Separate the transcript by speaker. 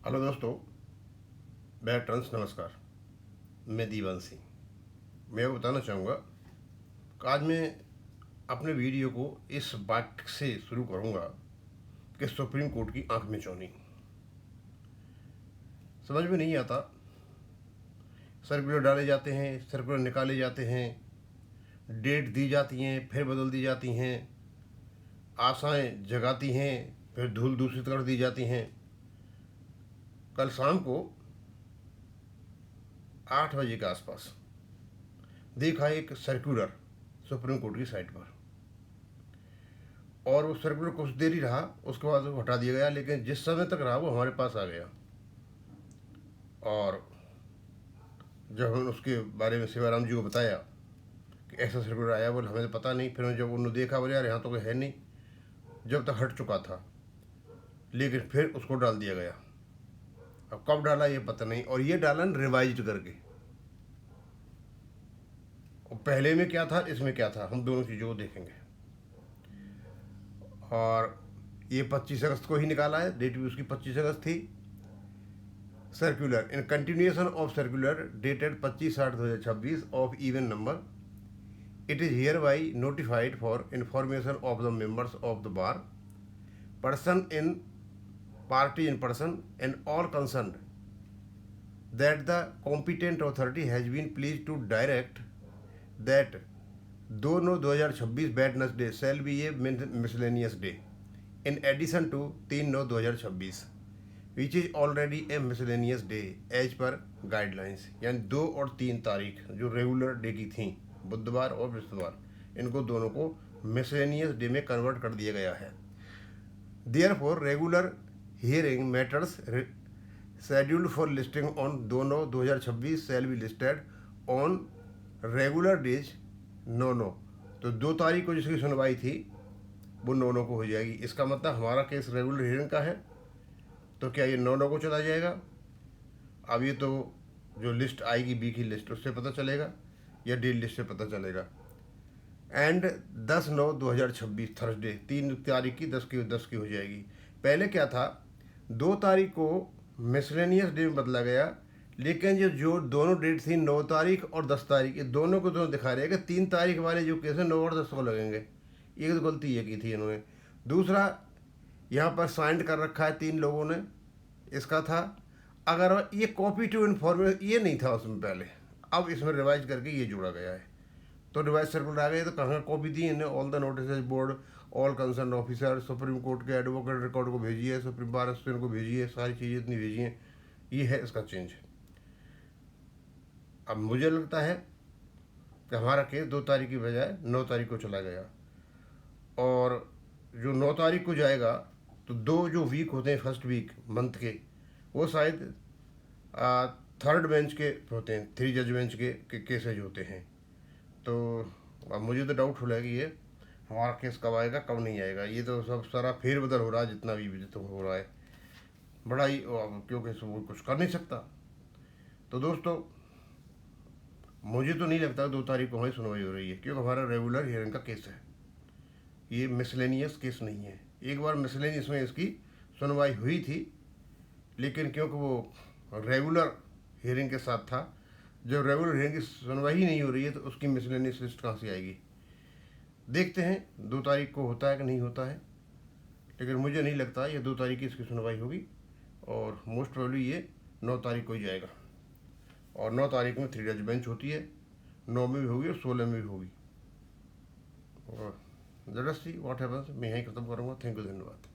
Speaker 1: Hello दोस्तों, मैं trans नमस्कार। मैं दीवान सिंह। मैं आपको बताना चाहूँगा कि आज मैं अपने वीडियो को इस बात से शुरू करूँगा कि सुप्रीम कोर्ट की आंख में चौनी। समझ में नहीं आता, सर्कुलर डाले जाते हैं, सर्कुलर निकाले जाते हैं, डेट दी जाती हैं, फिर बदल दी जाती हैं, आशाएं जगाती हैं, फिर धूल दूषित कर दी जाती हैं। कल शाम को 8 बजे के आसपास देखा एक सर्कुलर सुप्रीम कोर्ट की साइट पर, और वो सर्कुलर कुछ देर ही रहा, उसके बाद वो हटा दिया गया। लेकिन जिस समय तक रहा वो हमारे पास आ गया, और जब हमने उसके बारे में शिवाराम जी को बताया कि ऐसा सर्कुलर आया, बोले हमें तो पता नहीं। फिर जब उन्होंने देखा, बोले यार यहाँ तो कोई है नहीं, जब तक हट चुका था। लेकिन फिर उसको डाल दिया गया। अब कब डाला ये पता नहीं, और ये डाला रिवाइज करके। और पहले में क्या था, इसमें क्या था, हम दोनों चीज़ों को देखेंगे। और ये 25 अगस्त को ही निकाला है, डेट भी उसकी 25 अगस्त थी। Circular in continuation of circular dated 25/8/2026 of even number, it is here by notified for information of the members of the bar, person in party in person and all concern that the competent authority has been pleased to direct that 2/9/2026 Wednesday shall be a miscellaneous day in addition to 3/9/2026 which is already a miscellaneous day as per guidelines। यानी 2 और 3 तारीख जो regular day की थी, बुधवार और बृहस्पतिवार, इनको दोनों को मिसलेनियस डे में कन्वर्ट कर दिया गया है। Therefore regular hearing matters scheduled for listing on 2/9/2026 shall be listed on regular days 9/9। तो 2 तारीख को जिसकी सुनवाई थी वो 9/9 को हो जाएगी। इसका मतलब हमारा केस रेगुलर हियरिंग का है, तो क्या ये 9/9 को चला जाएगा? अब ये तो जो लिस्ट आएगी बी की लिस्ट, उससे पता चलेगा, या डे लिस्ट से पता चलेगा। एंड 10/9/2026 थर्सडे, 3 तारीख की 10 की हो जाएगी। पहले क्या था, 2 तारीख को मिसलेनियस डे में बदला गया, लेकिन जो दोनों डेट थी 9 तारीख और 10 तारीख, ये दोनों को दोनों दिखा रहे हैं कि 3 तारीख वाले जो केस है 9 और 10 को लगेंगे। ये तो गलती ये की थी इन्होंने। दूसरा, यहाँ पर साइन कर रखा है 3 लोगों ने, इसका था अगर ये कॉपी टू इन्फॉर्मेशन, ये नहीं था उसमें पहले, अब इसमें रिवाइज करके ये जोड़ा गया है। तो रिवाइज सर्कुलर आ गए, तो कहाँ कॉपी दी इन्हें, all the notice board all concern officer, supreme court के एडवोकेट रिकॉर्ड को भेजिए, सुप्रीम बार एसोसिएशन को भेजिए, सारी चीज़ें इतनी भेजी हैं। ये है इसका चेंज। अब मुझे लगता है कि हमारा केस 2 तारीख की बजाय 9 तारीख को चला गया, और जो 9 तारीख को जाएगा तो 2 जो वीक होते हैं फर्स्ट वीक मंथ के, वो शायद 3rd बेंच के होते हैं, 3 जज बेंच के केसेज होते हैं। तो अब मुझे तो डाउटफुल है कि ये हमारा केस कब आएगा कब नहीं आएगा। ये तो सब सारा फेरबदल हो रहा है, जितना भी तो हो रहा है, बड़ा ही, क्योंकि वो कुछ कर नहीं सकता। तो दोस्तों, मुझे तो नहीं लगता 2 तारीख को हमारी सुनवाई हो रही है, क्योंकि हमारा रेगुलर हियरिंग का केस है, ये मिसलेनियस केस नहीं है। एक बार मिसलेनियस में इसकी सुनवाई हुई थी, लेकिन क्योंकि वो रेगुलर हियरिंग के साथ था, जब रेगुलर हियरिंग की सुनवाई ही नहीं हो रही है तो उसकी मिसलेनियस लिस्ट कहाँ से आएगी? देखते हैं 2 तारीख को होता है कि नहीं होता है, लेकिन मुझे नहीं लगता ये 2 तारीख की इसकी सुनवाई होगी, और मोस्ट प्रोबेबली ये 9 तारीख को ही जाएगा। और 9 तारीख में 3 जज बेंच होती है, 9 में भी होगी और 16 में भी होगी। और लेट्स सी व्हाट हैपेंस। मैं यहीं खत्म करूँगा। थैंक यू, धन्यवाद।